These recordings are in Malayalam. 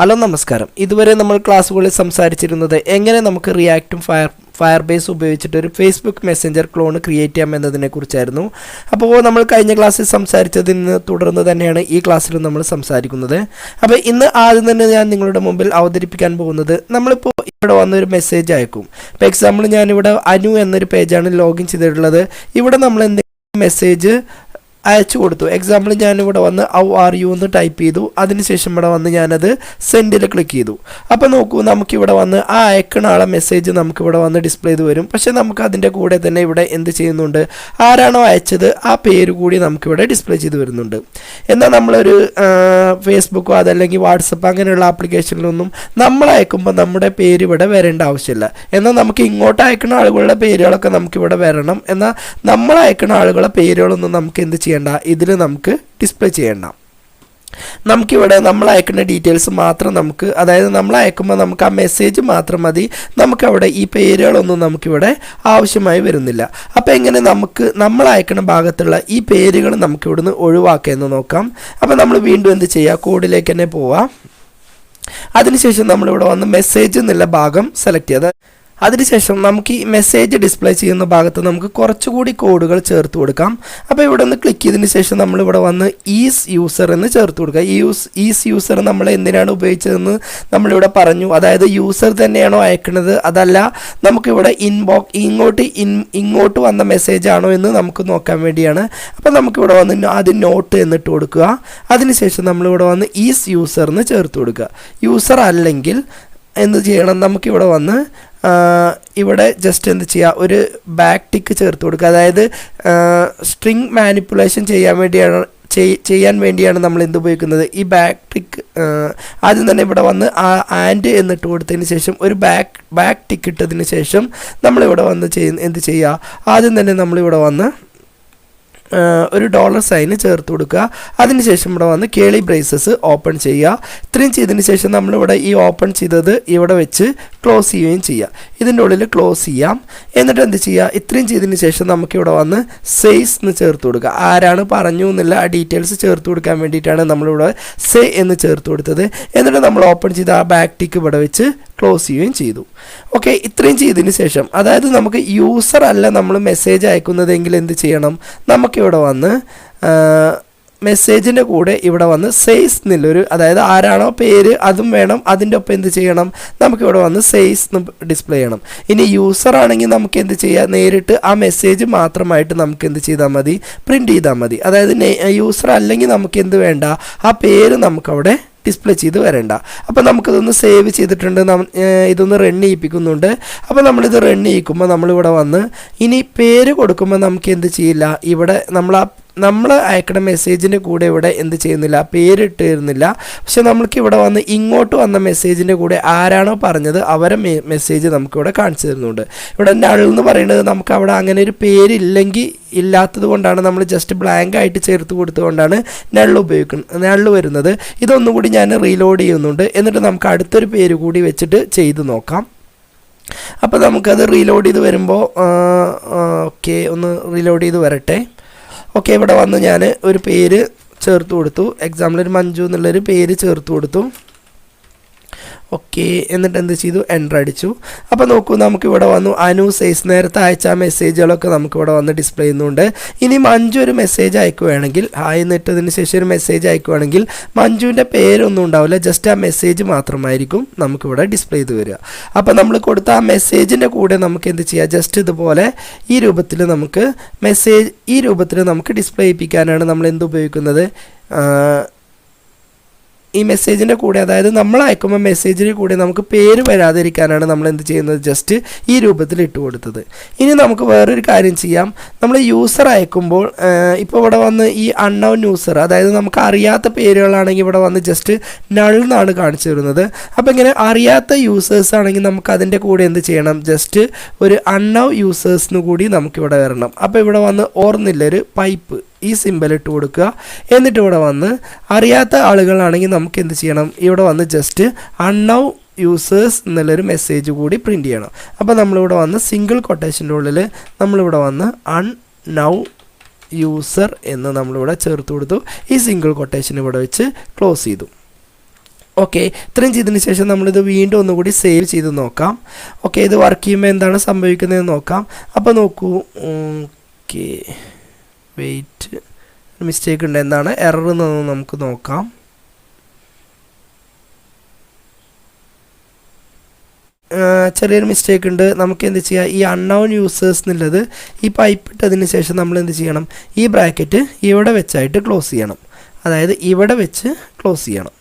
ഹലോ നമസ്കാരം. ഇതുവരെ നമ്മൾ ക്ലാസ്സുകളിൽ സംസാരിച്ചിരുന്നത് എങ്ങനെ നമുക്ക് റിയാക്റ്റും ഫയർബേസ് ഉപയോഗിച്ചിട്ട് ഒരു ഫേസ്ബുക്ക് മെസ്സഞ്ചർ ക്ലോൺ ക്രിയേറ്റ് ചെയ്യാം എന്നതിനെ കുറിച്ചായിരുന്നു. അപ്പോൾ നമ്മൾ കഴിഞ്ഞ ക്ലാസ്സിൽ സംസാരിച്ചതിന് തുടർന്ന് തന്നെയാണ് ഈ ക്ലാസ്സിലും നമ്മൾ സംസാരിക്കുന്നത്. അപ്പോൾ ഇന്ന് ആദ്യം തന്നെ ഞാൻ നിങ്ങളുടെ മുമ്പിൽ അവതരിപ്പിക്കാൻ പോകുന്നത് നമ്മളിപ്പോൾ ഇവിടെ വന്നൊരു മെസ്സേജ് അയക്കും. ഇപ്പോൾ എക്സാമ്പിൾ ഞാനിവിടെ അനു എന്നൊരു പേജാണ് ലോഗിൻ ചെയ്തിട്ടുള്ളത്. ഇവിടെ നമ്മൾ എന്തെങ്കിലും മെസ്സേജ് അയച്ചു കൊടുത്തു. എക്സാമ്പിൾ ഞാനിവിടെ വന്ന് ഹൗ ആർ യു എന്ന് ടൈപ്പ് ചെയ്തു. അതിനുശേഷം ഇവിടെ വന്ന് ഞാനത് സെൻഡിൽ ക്ലിക്ക് ചെയ്തു. അപ്പോൾ നോക്കൂ, നമുക്കിവിടെ വന്ന് ആ അയക്കണ ആളെ മെസ്സേജ് നമുക്കിവിടെ വന്ന് ഡിസ്പ്ലേ ചെയ്ത് വരും. പക്ഷേ നമുക്ക് അതിൻ്റെ കൂടെ തന്നെ ഇവിടെ എന്ത് ചെയ്യുന്നുണ്ട്, ആരാണോ അയച്ചത് ആ പേര് കൂടി നമുക്കിവിടെ ഡിസ്പ്ലേ ചെയ്ത് വരുന്നുണ്ട്. എന്നാൽ നമ്മളൊരു ഫേസ്ബുക്കോ അതല്ലെങ്കിൽ വാട്സപ്പ് അങ്ങനെയുള്ള ആപ്ലിക്കേഷനിലൊന്നും നമ്മൾ അയക്കുമ്പോൾ നമ്മുടെ പേര് ഇവിടെ വരേണ്ട ആവശ്യമില്ല. എന്നാൽ നമുക്ക് ഇങ്ങോട്ട് അയക്കുന്ന ആളുകളുടെ പേരുകളൊക്കെ നമുക്കിവിടെ വരണം. എന്നാൽ നമ്മൾ അയക്കുന്ന ആളുകളുടെ പേരുകളൊന്നും നമുക്ക് എന്ത് ചെയ്യണം, ഇതിൽ നമുക്ക് ഡിസ്പ്ലേ ചെയ്യണ്ട. നമുക്കിവിടെ നമ്മൾ അയക്കുന്ന ഡീറ്റെയിൽസ് മാത്രം നമുക്ക്, അതായത് നമ്മൾ അയക്കുമ്പോൾ നമുക്ക് ആ മെസ്സേജ് മാത്രം മതി. നമുക്കവിടെ ഈ പേരുകളൊന്നും നമുക്കിവിടെ ആവശ്യമായി വരുന്നില്ല. അപ്പോൾ എങ്ങനെ നമുക്ക് നമ്മൾ അയക്കുന്ന ഭാഗത്തുള്ള ഈ പേരുകൾ നമുക്കിവിടുന്ന് ഒഴിവാക്കിയെന്ന് നോക്കാം. അപ്പോൾ നമ്മൾ വീണ്ടും എന്ത് ചെയ്യുക, കോഡിലേക്ക് തന്നെ പോവാം. അതിനുശേഷം നമ്മളിവിടെ വന്ന് മെസ്സേജ് എന്നുള്ള ഭാഗം സെലക്ട് ചെയ്യുക. അതിനുശേഷം നമുക്ക് ഈ മെസ്സേജ് ഡിസ്പ്ലേ ചെയ്യുന്ന ഭാഗത്ത് നമുക്ക് കുറച്ചുകൂടി കോഡുകൾ ചേർത്ത് കൊടുക്കാം. അപ്പോൾ ഇവിടെ ഒന്ന് ക്ലിക്ക് ചെയ്തതിന് ശേഷം നമ്മളിവിടെ വന്ന് ഈസ് യൂസർ എന്ന് ചേർത്ത് കൊടുക്കുക. ഈസ് യൂസർ നമ്മൾ എന്തിനാണ് ഉപയോഗിച്ചതെന്ന് നമ്മളിവിടെ പറഞ്ഞു. അതായത് യൂസർ തന്നെയാണോ അയക്കുന്നത്, അതല്ല നമുക്കിവിടെ ഇങ്ങോട്ട് വന്ന മെസ്സേജ് ആണോ എന്ന് നമുക്ക് നോക്കാൻ വേണ്ടിയാണ്. അപ്പോൾ നമുക്കിവിടെ വന്ന് ആദ്യം നോട്ട് എന്നിട്ട് കൊടുക്കുക. അതിനുശേഷം നമ്മളിവിടെ വന്ന് ഈസ് യൂസർ എന്ന് ചേർത്ത് കൊടുക്കുക. യൂസർ അല്ലെങ്കിൽ എന്ത് ചെയ്യണം, നമുക്കിവിടെ വന്ന് ഇവിടെ ജസ്റ്റ് എന്ത് ചെയ്യുക, ഒരു ബാക്ക് ടിക്ക് ചേർത്ത് കൊടുക്കുക. അതായത് സ്ട്രിങ് മാനിപ്പുലേഷൻ ചെയ്യാൻ വേണ്ടിയാണ് നമ്മൾ എന്ത് ഉപയോഗിക്കുന്നത്, ഈ ബാക്ക് ടിക്ക്. ആദ്യം തന്നെ ഇവിടെ വന്ന് ആൻഡ് എന്നിട്ട് കൊടുത്തതിന് ശേഷം ഒരു ബാക്ക് ടിക്ക് ഇട്ടതിന് ശേഷം നമ്മളിവിടെ വന്ന് എന്ത് ചെയ്യുക, ആദ്യം തന്നെ നമ്മളിവിടെ വന്ന് ഒരു $സൈന് ചേർത്ത് കൊടുക്കുക. അതിനുശേഷം ഇവിടെ വന്ന് കേളി ബ്രേസസ് ഓപ്പൺ ചെയ്യുക. ഇത്രയും ചെയ്തതിന് ശേഷം നമ്മളിവിടെ ഈ ഓപ്പൺ ചെയ്തത് ഇവിടെ വെച്ച് ക്ലോസ് ചെയ്യുകയും ചെയ്യുക. ഇതിൻ്റെ ഉള്ളിൽ ക്ലോസ് ചെയ്യാം. എന്നിട്ട് എന്ത് ചെയ്യുക, ഇത്രയും ചെയ്തതിന് ശേഷം നമുക്കിവിടെ വന്ന് സേസ് എന്ന് ചേർത്ത് കൊടുക്കുക. ആരാണ് പറഞ്ഞു എന്നുള്ള ആ ഡീറ്റെയിൽസ് ചേർത്ത് കൊടുക്കാൻ വേണ്ടിയിട്ടാണ് നമ്മളിവിടെ സേ എന്ന് ചേർത്ത് കൊടുത്തത്. എന്നിട്ട് നമ്മൾ ഓപ്പൺ ചെയ്ത് ആ ബാക്ക് ടിക്ക് ഇവിടെ വെച്ച് ക്ലോസ് ചെയ്യുകയും ചെയ്തു. ഓക്കെ, ഇത്രയും ചെയ്തതിന് ശേഷം, അതായത് നമുക്ക് യൂസർ അല്ല നമ്മൾ മെസ്സേജ് അയക്കുന്നതെങ്കിൽ എന്ത് ചെയ്യണം, നമുക്കിവിടെ വന്ന് മെസ്സേജിൻ്റെ കൂടെ ഇവിടെ വന്ന് സേസ് എന്നുള്ളൊരു, അതായത് ആരാണോ പേര് അതും വേണം. അതിൻ്റെ ഒപ്പം എന്ത് ചെയ്യണം, നമുക്കിവിടെ വന്ന് സേസ് എന്ന് ഡിസ്പ്ലേ ചെയ്യണം. ഇനി യൂസർ ആണെങ്കിൽ നമുക്ക് എന്ത് ചെയ്യാം, നേരിട്ട് ആ മെസ്സേജ് മാത്രമായിട്ട് നമുക്ക് എന്ത് ചെയ്താൽ മതി, പ്രിൻ്റ് ചെയ്താൽ മതി. അതായത് യൂസർ അല്ലെങ്കിൽ നമുക്ക് എന്ത് വേണ്ട, ആ പേര് നമുക്കവിടെ ഡിസ്പ്ലേ ചെയ്ത് വരണ്ട. അപ്പോൾ നമുക്കിതൊന്ന് സേവ് ചെയ്തിട്ടുണ്ട്, ഇതൊന്ന് റൺ ചെയ്യിപ്പിക്കുന്നുണ്ട്. അപ്പോൾ നമ്മളിത് റൺ ചെയ്യിക്കുമ്പോൾ നമ്മളിവിടെ വന്ന് ഇനി പേര് കൊടുക്കുമ്പോൾ നമുക്ക് എന്ത് ചെയ്യില്ല, ഇവിടെ നമ്മൾ അയക്കുന്ന മെസ്സേജിൻ്റെ കൂടെ ഇവിടെ എന്ത് ചെയ്യുന്നില്ല, പേരിട്ട് തരുന്നില്ല. പക്ഷെ നമ്മൾക്ക് ഇവിടെ വന്ന് ഇങ്ങോട്ട് വന്ന മെസ്സേജിൻ്റെ കൂടെ ആരാണോ പറഞ്ഞത് അവരെ മെസ്സേജ് നമുക്കിവിടെ കാണിച്ചു തരുന്നുണ്ട്. ഇവിടെ നൾ എന്ന് പറയുന്നത് നമുക്ക് അവിടെ അങ്ങനെ ഒരു പേരില്ലെങ്കിൽ ഇല്ലാത്തത് കൊണ്ടാണ്, നമ്മൾ ജസ്റ്റ് ബ്ലാങ്ക് ആയിട്ട് ചേർത്ത് കൊടുത്തുകൊണ്ടാണ് നൾ വരുന്നത്. ഇതൊന്നും കൂടി ഞാൻ റീലോഡ് ചെയ്യുന്നുണ്ട്. എന്നിട്ട് നമുക്ക് അടുത്തൊരു പേര് കൂടി വെച്ചിട്ട് ചെയ്ത് നോക്കാം. അപ്പോൾ നമുക്കത് റീലോഡ് ചെയ്ത് വരുമ്പോൾ ഓക്കെ, ഒന്ന് റീലോഡ് ചെയ്ത് വരട്ടെ. ഓക്കെ, ഇവിടെ വന്ന് ഞാൻ ഒരു പേര് ചേർത്ത് കൊടുത്തു. എക്സാമ്പിൾ ഒരു മഞ്ജു എന്നുള്ളൊരു പേര് ചേർത്ത് കൊടുത്തു. ഓക്കെ, എന്നിട്ട് എന്ത് ചെയ്തു, എൻ്റർ അടിച്ചു. അപ്പോൾ നോക്കൂ, നമുക്കിവിടെ വന്നു അനു സേസ്, നേരത്തെ അയച്ച മെസ്സേജുകളൊക്കെ നമുക്കിവിടെ വന്ന് ഡിസ്പ്ലേ ചെയ്യുന്നുണ്ട്. ഇനി മഞ്ജു ഒരു മെസ്സേജ് അയക്കുകയാണെങ്കിൽ, ഹായ് എന്നിട്ടതിന് ശേഷം ഒരു മെസ്സേജ് അയക്കുകയാണെങ്കിൽ മഞ്ജുവിൻ്റെ പേരൊന്നും ഉണ്ടാവില്ല, ജസ്റ്റ് ആ മെസ്സേജ് മാത്രമായിരിക്കും നമുക്കിവിടെ ഡിസ്പ്ലേ ചെയ്ത് വരിക. അപ്പോൾ നമ്മൾ കൊടുത്ത ആ മെസ്സേജിൻ്റെ കൂടെ നമുക്ക് എന്ത് ചെയ്യുക, ജസ്റ്റ് ഇതുപോലെ ഈ രൂപത്തിൽ നമുക്ക് ഡിസ്പ്ലേ ചെയ്യിപ്പിക്കാനാണ് നമ്മൾ എന്ത് ഉപയോഗിക്കുന്നത്, ഈ മെസ്സേജിൻ്റെ കൂടെ, അതായത് നമ്മൾ അയക്കുമ്പോൾ മെസ്സേജിൻ്റെ കൂടെ നമുക്ക് പേര് വരാതിരിക്കാനാണ് നമ്മൾ എന്ത് ചെയ്യുന്നത്, ജസ്റ്റ് ഈ രൂപത്തിൽ ഇട്ട് കൊടുത്തത്. ഇനി നമുക്ക് വേറൊരു കാര്യം ചെയ്യാം. നമ്മൾ യൂസർ അയക്കുമ്പോൾ ഇപ്പോൾ ഇവിടെ വന്ന് ഈ അൺനോൺ യൂസർ, അതായത് നമുക്ക് അറിയാത്ത പേരുകളാണെങ്കിൽ ഇവിടെ വന്ന് ജസ്റ്റ് നൾ എന്നാണ് കാണിച്ചു തരുന്നത്. അപ്പോൾ ഇങ്ങനെ അറിയാത്ത യൂസേഴ്സ് ആണെങ്കിൽ നമുക്ക് അതിൻ്റെ കൂടെ എന്ത് ചെയ്യണം, ജസ്റ്റ് ഒരു അൺനോൺ യൂസേഴ്സിന് കൂടി നമുക്കിവിടെ വരണം. അപ്പോൾ ഇവിടെ വന്ന് ഓർന്നില്ലൊരു പൈപ്പ് ഈ സിമ്പൽ ഇട്ട് കൊടുക്കുക. എന്നിട്ട് ഇവിടെ വന്ന് അറിയാത്ത ആളുകളാണെങ്കിൽ നമുക്ക് എന്ത് ചെയ്യണം, ഇവിടെ വന്ന് ജസ്റ്റ് അൺനൗ യൂസേഴ്സ് എന്നുള്ളൊരു മെസ്സേജ് കൂടി പ്രിൻ്റ് ചെയ്യണം. അപ്പോൾ നമ്മളിവിടെ വന്ന് സിംഗിൾ കൊട്ടേഷൻ്റെ ഉള്ളിൽ നമ്മളിവിടെ വന്ന് അൺനൗ യൂസർ എന്ന് നമ്മളിവിടെ ചേർത്ത് കൊടുത്തു. ഈ സിംഗിൾ കൊട്ടേഷൻ ഇവിടെ വെച്ച് ക്ലോസ് ചെയ്തു. ഓക്കെ, ഇത്രയും ചെയ്തതിന് ശേഷം നമ്മളിത് വീണ്ടും ഒന്നുകൂടി സേവ് ചെയ്ത് നോക്കാം. ഓക്കെ, ഇത് വർക്ക് ചെയ്യുമ്പോൾ എന്താണ് സംഭവിക്കുന്നതെന്ന് നോക്കാം. അപ്പോൾ നോക്കൂ, ഓക്കെ വെയിറ്റ്, മിസ്റ്റേക്ക് ഉണ്ട്, എന്താണ് എറർ എന്നൊന്ന് നമുക്ക് നോക്കാം. ചെറിയൊരു മിസ്റ്റേക്ക് ഉണ്ട്. നമുക്ക് എന്ത് ചെയ്യാം, ഈ അൺനോൺ യൂസേഴ്സ് എന്നുള്ളത് ഈ പൈപ്പ് ഇട്ടതിന് ശേഷം നമ്മൾ എന്ത് ചെയ്യണം, ഈ ബ്രാക്കറ്റ് ഇവിടെ വെച്ചായിട്ട് ക്ലോസ് ചെയ്യണം. അതായത് ഇവിടെ വെച്ച് ക്ലോസ് ചെയ്യണം.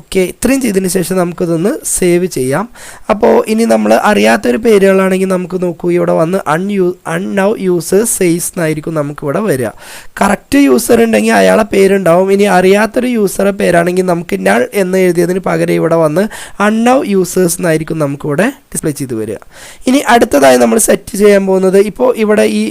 ഓക്കെ, ഇത്രയും ചെയ്തതിന് ശേഷം നമുക്കിതൊന്ന് സേവ് ചെയ്യാം. അപ്പോൾ ഇനി നമ്മൾ അറിയാത്തൊരു പേരുകളാണെങ്കിൽ നമുക്ക് നോക്കൂ, ഇവിടെ വന്ന് അൺനൗ യൂസേഴ്സ് സെയ്സ് എന്നായിരിക്കും നമുക്കിവിടെ വരിക. കറക്റ്റ് യൂസർ ഉണ്ടെങ്കിൽ അയാളെ പേരുണ്ടാവും. ഇനി അറിയാത്തൊരു യൂസറെ പേരാണെങ്കിൽ നമുക്ക് നൾ എന്ന് എഴുതിയതിന് പകരം ഇവിടെ വന്ന് അൺനൗ യൂസേഴ്സ് എന്നായിരിക്കും നമുക്കിവിടെ ഡിസ്പ്ലേ ചെയ്ത് വരിക. ഇനി അടുത്തതായി നമ്മൾ സെറ്റ് ചെയ്യാൻ പോകുന്നത്, ഇപ്പോൾ ഇവിടെ ഈ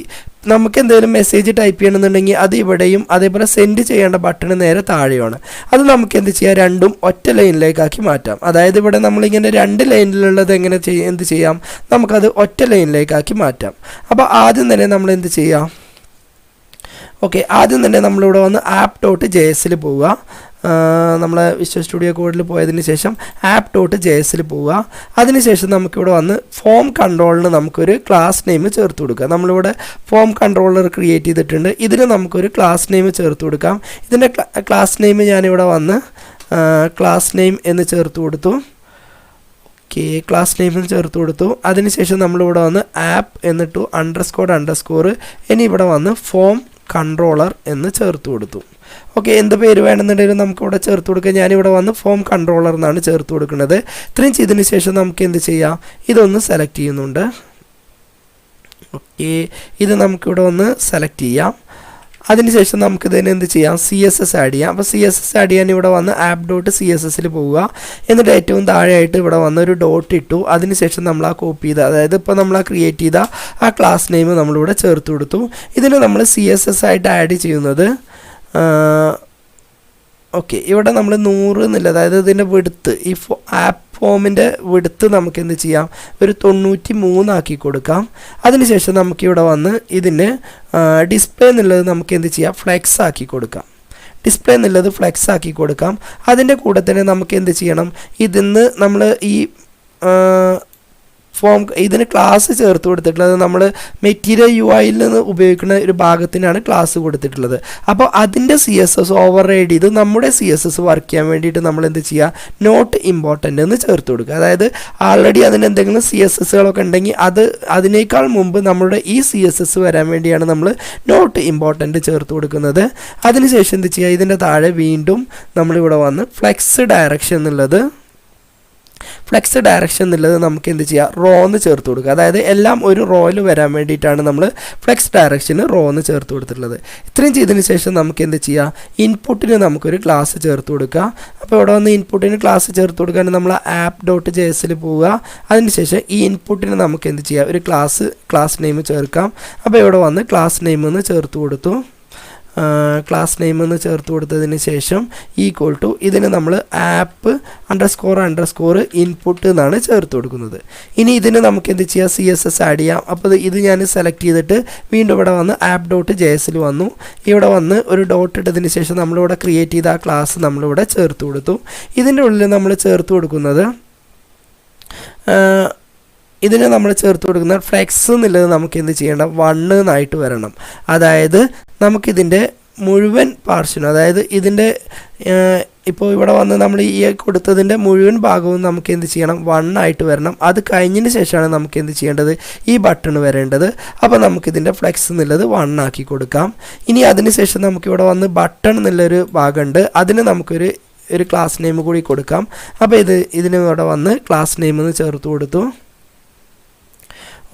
നമുക്ക് എന്തെങ്കിലും മെസ്സേജ് ടൈപ്പ് ചെയ്യണമെന്നുണ്ടെങ്കിൽ അത് ഇവിടെയും അതേപോലെ സെൻഡ് ചെയ്യേണ്ട ബട്ടൺ നേരെ താഴെയാണ്. അത് നമുക്ക് എന്ത് ചെയ്യാം, രണ്ടും ഒറ്റ ലൈനിലേക്കാക്കി മാറ്റാം. അതായത് ഇവിടെ നമ്മളിങ്ങനെ രണ്ട് ലൈനിലുള്ളത് എങ്ങനെ എന്ത് ചെയ്യാം, നമുക്കത് ഒറ്റ ലൈനിലേക്കാക്കി മാറ്റാം. അപ്പോൾ ആദ്യം തന്നെ നമ്മൾ എന്ത് ചെയ്യാം, ഓക്കെ ആദ്യം തന്നെ നമ്മളിവിടെ വന്ന് app.jsൽ പോവുക. നമ്മളെ വിഷ്വൽ സ്റ്റുഡിയോ കോഡിൽ പോയതിന് ശേഷം app.jsൽ പോവുക. അതിനുശേഷം നമുക്കിവിടെ വന്ന് ഫോം കൺട്രോളിന് നമുക്കൊരു ക്ലാസ് നെയിം ചേർത്ത് കൊടുക്കുക. നമ്മളിവിടെ ഫോം കൺട്രോളർ ക്രിയേറ്റ് ചെയ്തിട്ടുണ്ട്. ഇതിന് നമുക്കൊരു ക്ലാസ് നെയിം ചേർത്ത് കൊടുക്കാം. ഇതിൻ്റെ ക്ലാസ് നെയിം ഞാനിവിടെ വന്ന് ക്ലാസ് നെയിം എന്ന് ചേർത്ത് കൊടുത്തു. ഓക്കെ, ക്ലാസ് നെയിമിൽ ചേർത്ത് കൊടുത്തു. അതിനുശേഷം നമ്മളിവിടെ വന്ന് ആപ്പ് എന്നിട്ടു __ ഇനി ഇവിടെ വന്ന് ഫോം കൺട്രോളർ എന്ന് ചേർത്ത് കൊടുത്തു. ഓക്കെ, എന്ത് പേര് വേണമെന്നുണ്ടെങ്കിലും നമുക്കിവിടെ ചേർത്ത് കൊടുക്കുക. ഞാനിവിടെ വന്ന് ഫോം കൺട്രോളർ എന്നാണ് ചേർത്ത് കൊടുക്കുന്നത്. ഇത്രയും ചെയ്തതിന് ശേഷം നമുക്ക് എന്ത് ചെയ്യാം, ഇതൊന്ന് സെലക്ട് ചെയ്യുന്നുണ്ട്. ഓക്കെ, ഇത് നമുക്കിവിടെ ഒന്ന് സെലക്ട് ചെയ്യാം. അതിനുശേഷം നമുക്കിതിന് എന്ത് ചെയ്യാം, CSS ആഡ് ചെയ്യാം. അപ്പോൾ CSS ആഡ് ചെയ്യാൻ ഇവിടെ വന്ന് app.cssൽ പോവുക. എന്നിട്ട് ഏറ്റവും താഴെയായിട്ട് ഇവിടെ വന്ന് ഒരു ഡോട്ട് ഇട്ടു. അതിനുശേഷം നമ്മൾ ആ കോപ്പി ചെയ്ത, അതായത് ഇപ്പോൾ നമ്മൾ ആ ക്രിയേറ്റ് ചെയ്ത ആ ക്ലാസ് നെയിം നമ്മളിവിടെ ചേർത്ത് കൊടുത്തു. ഇതിന് നമ്മൾ CSS ആയിട്ട് ആഡ് ചെയ്യുന്നത്, ഓക്കെ ഇവിടെ നമ്മൾ 100 എന്നില്ല, അതായത് ഇതിൻ്റെ വിഡ്ത്ത്, ഈ ആപ്പ് ഫോമിൻ്റെ വിഡ്ത്ത് നമുക്ക് എന്ത് ചെയ്യാം, ഒരു 93 ആക്കി കൊടുക്കാം. അതിനുശേഷം നമുക്കിവിടെ വന്ന് ഇതിന് ഡിസ്പ്ലേ എന്നുള്ളത് നമുക്ക് എന്ത് ചെയ്യാം, ഫ്ലെക്സ് ആക്കി കൊടുക്കാം. ഡിസ്പ്ലേ എന്നുള്ളത് ഫ്ലെക്സ് ആക്കി കൊടുക്കാം. അതിൻ്റെ കൂടെ തന്നെ നമുക്ക് എന്ത് ചെയ്യണം, ഇതിന്ന് നമ്മൾ ഈ ഫോം ഇതിന് ക്ലാസ് ചേർത്ത് കൊടുത്തിട്ടുള്ളത് നമ്മൾ മെറ്റീരിയൽ UIയിൽ നിന്ന് ഉപയോഗിക്കുന്ന ഒരു ഭാഗത്തിനാണ് ക്ലാസ് കൊടുത്തിട്ടുള്ളത്. അപ്പോൾ അതിൻ്റെ CSS ഓവർ റൈഡ് ചെയ്ത് നമ്മുടെ CSS വർക്ക് ചെയ്യാൻ വേണ്ടിയിട്ട് നമ്മൾ എന്ത് ചെയ്യുക, നോട്ട് ഇമ്പോർട്ടൻ്റ് എന്ന് ചേർത്ത് കൊടുക്കുക. അതായത് ആൾറെഡി അതിന് എന്തെങ്കിലും CSSകളൊക്കെ ഉണ്ടെങ്കിൽ അതിനേക്കാൾ മുമ്പ് നമ്മുടെ ഈ CSS വരാൻ വേണ്ടിയാണ് നമ്മൾ നോട്ട് ഇമ്പോർട്ടൻ്റ് ചേർത്ത് കൊടുക്കുന്നത്. അതിനുശേഷം എന്ത് ചെയ്യുക, ഇതിൻ്റെ താഴെ വീണ്ടും നമ്മളിവിടെ വന്ന് ഫ്ലെക്സ് ഡയറക്ഷൻ എന്നുള്ളത് നമുക്ക് എന്ത് ചെയ്യുക, റോ എന്ന് ചേർത്ത് കൊടുക്കുക. അതായത് എല്ലാം ഒരു റോയിൽ വരാൻ വേണ്ടിയിട്ടാണ് നമ്മൾ ഫ്ലെക്സ് ഡയറക്ഷന് റോ എന്ന് ചേർത്ത് കൊടുത്തിട്ടുള്ളത്. ഇത്രയും ചെയ്തതിന് ശേഷം നമുക്ക് എന്ത് ചെയ്യുക, ഇൻപുട്ടിന് നമുക്കൊരു ക്ലാസ് ചേർത്ത് കൊടുക്കുക. അപ്പോൾ ഇവിടെ വന്ന് ഇൻപുട്ടിന് ക്ലാസ് ചേർത്ത് കൊടുക്കാൻ നമ്മൾ app.jsൽ പോവുക. അതിനുശേഷം ഈ ഇൻപുട്ടിന് നമുക്ക് എന്ത് ചെയ്യുക, ഒരു ക്ലാസ് നെയിം ചേർക്കാം. അപ്പോൾ ഇവിടെ വന്ന് ക്ലാസ് നെയിം എന്ന് ചേർത്ത് കൊടുത്തു. ക്ലാസ് നെയിം എന്ന് ചേർത്ത് കൊടുത്തതിന് ശേഷം ഈക്വൽ ടു ഇതിന് നമ്മൾ app__ ഇൻപുട്ട് എന്നാണ് ചേർത്ത് കൊടുക്കുന്നത്. ഇനി ഇതിന് നമുക്ക് എന്ത് ചെയ്യാം, CSS ആഡ് ചെയ്യാം. അപ്പോൾ ഇത് ഞാൻ സെലക്ട് ചെയ്തിട്ട് വീണ്ടും ഇവിടെ വന്ന് app.jsൽ വന്നു. ഇവിടെ വന്ന് ഒരു ഡോട്ട് ഇട്ടതിന് ശേഷം നമ്മളിവിടെ ക്രിയേറ്റ് ചെയ്ത ആ ക്ലാസ് നമ്മളിവിടെ ചേർത്ത് കൊടുത്തു. ഇതിൻ്റെ ഉള്ളിൽ നമ്മൾ ചേർത്ത് കൊടുക്കുന്നത്, ഇതിന് നമ്മൾ ചേർത്ത് കൊടുക്കുന്ന ഫ്ലെക്സ് എന്നുള്ളത് നമുക്ക് എന്ത് ചെയ്യണം, 1 എന്നായിട്ട് വരണം. അതായത് നമുക്കിതിൻ്റെ മുഴുവൻ പാർഷനും, അതായത് ഇതിൻ്റെ ഇപ്പോൾ ഇവിടെ വന്ന് നമ്മൾ ഈ കൊടുത്തതിൻ്റെ മുഴുവൻ ഭാഗവും നമുക്ക് എന്ത് ചെയ്യണം, 1 ആയിട്ട് വരണം. അത് കഴിഞ്ഞതിന് ശേഷമാണ് നമുക്ക് എന്ത് ചെയ്യേണ്ടത്, ഈ ബട്ടൺ വരേണ്ടത്. അപ്പോൾ നമുക്കിതിൻ്റെ ഫ്ലെക്സ് എന്നുള്ളത് 1 ആക്കി കൊടുക്കാം. ഇനി അതിന് ശേഷം നമുക്കിവിടെ വന്ന് ബട്ടൺ എന്നുള്ളൊരു ഭാഗമുണ്ട്. അതിന് നമുക്കൊരു ക്ലാസ് നെയിം കൂടി കൊടുക്കാം. അപ്പോൾ ഇതിന് ഇവിടെ വന്ന് ക്ലാസ് നെയിം എന്ന് ചേർത്ത് കൊടുത്തു.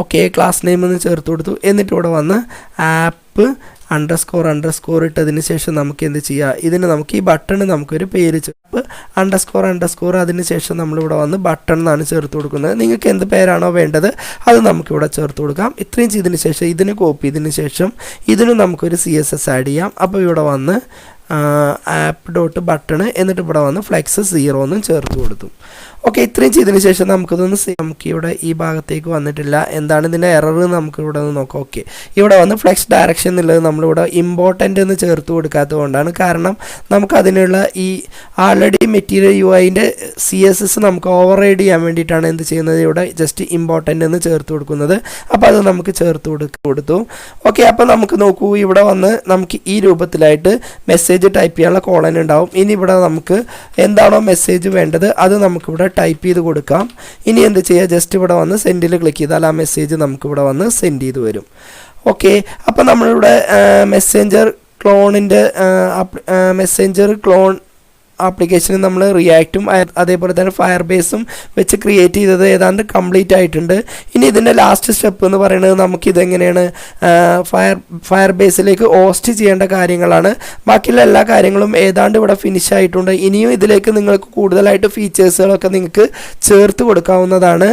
ഓക്കെ, ക്ലാസ് നെയിം എന്ന് ചേർത്ത് കൊടുത്തു. എന്നിട്ട് ഇവിടെ വന്ന് app__ ഇട്ടതിന് ശേഷം നമുക്ക് എന്ത് ചെയ്യുക, ഇതിന് നമുക്ക് ഈ ബട്ടൺ നമുക്കൊരു പേര് __ അതിന് ശേഷം നമ്മളിവിടെ വന്ന് ബട്ടൺ എന്നാണ് ചേർത്ത് കൊടുക്കുന്നത്. നിങ്ങൾക്ക് എന്ത് പേരാണോ വേണ്ടത് അത് നമുക്കിവിടെ ചേർത്ത് കൊടുക്കാം. ഇത്രയും ചെയ്തതിന് ശേഷം ഇതിന് കോപ്പി ചെയ്തതിന് ശേഷം ഇതിന് നമുക്കൊരു CSS ആഡ് ചെയ്യാം. അപ്പോൾ ഇവിടെ വന്ന് ആപ്പ് ഡോട്ട് ബട്ടൺ എന്നിട്ട് ഇവിടെ വന്ന് ഫ്ലെക്സ് 0 എന്നും ചേർത്ത് കൊടുത്തു. ഓക്കെ, ഇത്രയും ചെയ്തതിന് ശേഷം നമുക്കിതൊന്ന് നമുക്ക് ഇവിടെ ഈ ഭാഗത്തേക്ക് വന്നിട്ടില്ല. എന്താണ് ഇതിൻ്റെ എറർ നമുക്ക് ഇവിടെ നിന്ന് നോക്കാം. ഓക്കെ, ഇവിടെ വന്ന് ഫ്ലെക്സ് ഡയറക്ഷൻ എന്നുള്ളത് നമ്മളിവിടെ ഇമ്പോർട്ടൻ്റ് എന്ന് ചേർത്ത് കൊടുക്കാത്തത് കൊണ്ടാണ്. കാരണം നമുക്കതിനുള്ള ഈ ആൾറെഡി മെറ്റീരിയൽ UIൻ്റെ CSS നമുക്ക് ഓവർ റൈഡ് ചെയ്യാൻ വേണ്ടിയിട്ടാണ് എന്ത് ചെയ്യുന്നത്, ഇവിടെ ജസ്റ്റ് ഇമ്പോർട്ടൻ്റ് എന്ന് ചേർത്ത് കൊടുക്കുന്നത്. അപ്പോൾ അത് നമുക്ക് ചേർത്ത് കൊടുത്തു. ഓക്കെ, അപ്പോൾ നമുക്ക് നോക്കൂ, ഇവിടെ വന്ന് നമുക്ക് ഈ രൂപത്തിലായിട്ട് മെസ്സേജ് ടൈപ്പ് ചെയ്യാനുള്ള കോളൻ ഉണ്ടാവും. ഇനി ഇവിടെ നമുക്ക് എന്താണോ മെസ്സേജ് വേണ്ടത് അത് നമുക്കിവിടെ ടൈപ്പ് ചെയ്ത് കൊടുക്കാം. ഇനി എന്ത് ചെയ്യുക, ജസ്റ്റ് ഇവിടെ വന്ന് സെൻഡിൽ ക്ലിക്ക് ചെയ്താൽ ആ മെസ്സേജ് നമുക്കിവിടെ വന്ന് സെൻഡ് ചെയ്ത് വരും. ഓക്കെ, അപ്പോൾ നമ്മളിവിടെ മെസ്സഞ്ചർ ക്ലോൺ ആപ്ലിക്കേഷന് നമ്മൾ റിയാക്റ്റും അതേപോലെ തന്നെ ഫയർബേസും വെച്ച് ക്രിയേറ്റ് ചെയ്തത് ഏതാണ്ട് കംപ്ലീറ്റ് ആയിട്ടുണ്ട്. ഇനി ഇതിൻ്റെ ലാസ്റ്റ് സ്റ്റെപ്പ് എന്ന് പറയുന്നത് നമുക്കിതെങ്ങനെയാണ് ഫയർബേസിലേക്ക് ഹോസ്റ്റ് ചെയ്യേണ്ട കാര്യങ്ങളാണ്. ബാക്കിയുള്ള എല്ലാ കാര്യങ്ങളും ഏതാണ്ട് ഇവിടെ ഫിനിഷ് ആയിട്ടുണ്ട്. ഇനിയും ഇതിലേക്ക് നിങ്ങൾക്ക് കൂടുതലായിട്ട് ഫീച്ചേഴ്സുകളൊക്കെ നിങ്ങൾക്ക് ചേർത്ത് കൊടുക്കാവുന്നതാണ്.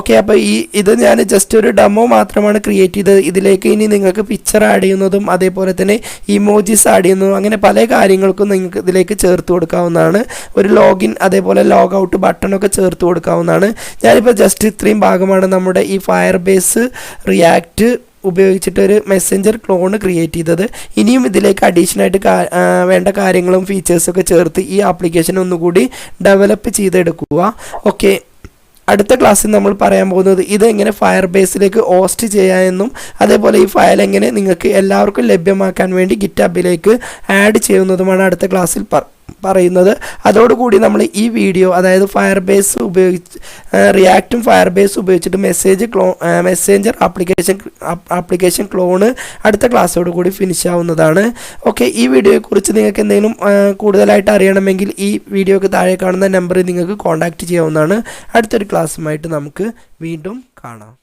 ഓക്കെ, അപ്പോൾ ഇത് ഞാൻ ജസ്റ്റ് ഒരു ഡെമോ മാത്രമാണ് ക്രിയേറ്റ് ചെയ്തത്. ഇതിലേക്ക് ഇനി നിങ്ങൾക്ക് പിക്ചർ ആഡ് ചെയ്യുന്നതും അതേപോലെ തന്നെ ഇമോജീസ് ആഡ് ചെയ്യുന്നതും അങ്ങനെ പല കാര്യങ്ങൾക്കും നിങ്ങൾക്ക് ഇതിലേക്ക് ചേർത്ത് കൊടുക്കാം. ഒരു ലോഗിൻ അതേപോലെ ലോഗ് ഔട്ട് ബട്ടണൊക്കെ ചേർത്ത് കൊടുക്കാവുന്നതാണ്. ഞാനിപ്പോൾ ജസ്റ്റ് ഇത്രയും ഭാഗമാണ് നമ്മുടെ ഈ ഫയർബേസ് റിയാക്റ്റ് ഉപയോഗിച്ചിട്ട് ഒരു മെസ്സഞ്ചർ ക്ലോൺ ക്രിയേറ്റ് ചെയ്തത്. ഇനിയും ഇതിലേക്ക് അഡീഷണലായിട്ട് വേണ്ട കാര്യങ്ങളും ഫീച്ചേഴ്സൊക്കെ ചേർത്ത് ഈ ആപ്ലിക്കേഷൻ ഒന്നുകൂടി ഡെവലപ്പ് ചെയ്തെടുക്കുക. ഓക്കെ, അടുത്ത ക്ലാസ്സിൽ നമ്മൾ പറയാൻ പോകുന്നത് ഇതെങ്ങനെ ഫയർബേസിലേക്ക് ഹോസ്റ്റ് ചെയ്യാമെന്നും അതേപോലെ ഈ ഫയൽ എങ്ങനെ നിങ്ങൾക്ക് എല്ലാവർക്കും ലഭ്യമാക്കാൻ വേണ്ടി ഗിറ്റ്ഹബിലേക്ക് ആഡ് ചെയ്യുന്നതുമാണ് അടുത്ത ക്ലാസ്സിൽ പറയുന്നത്. അതോടുകൂടി നമ്മൾ ഈ വീഡിയോ, അതായത് ഫയർബേസ് റിയാക്റ്റും ഫയർബേസ് ഉപയോഗിച്ചിട്ട് മെസ്സേഞ്ചർ ആപ്ലിക്കേഷൻ ക്ലോണ് അടുത്ത ക്ലാസ്സോടുകൂടി ഫിനിഷ് ആവുന്നതാണ്. ഓക്കെ, ഈ വീഡിയോയെക്കുറിച്ച് നിങ്ങൾക്ക് എന്തെങ്കിലും കൂടുതലായിട്ട് അറിയണമെങ്കിൽ ഈ വീഡിയോക്ക് താഴെ കാണുന്ന നമ്പറിൽ നിങ്ങൾക്ക് കോൺടാക്റ്റ് ചെയ്യാവുന്നതാണ്. അടുത്തൊരു ക്ലാസ്സുമായിട്ട് നമുക്ക് വീണ്ടും കാണാം.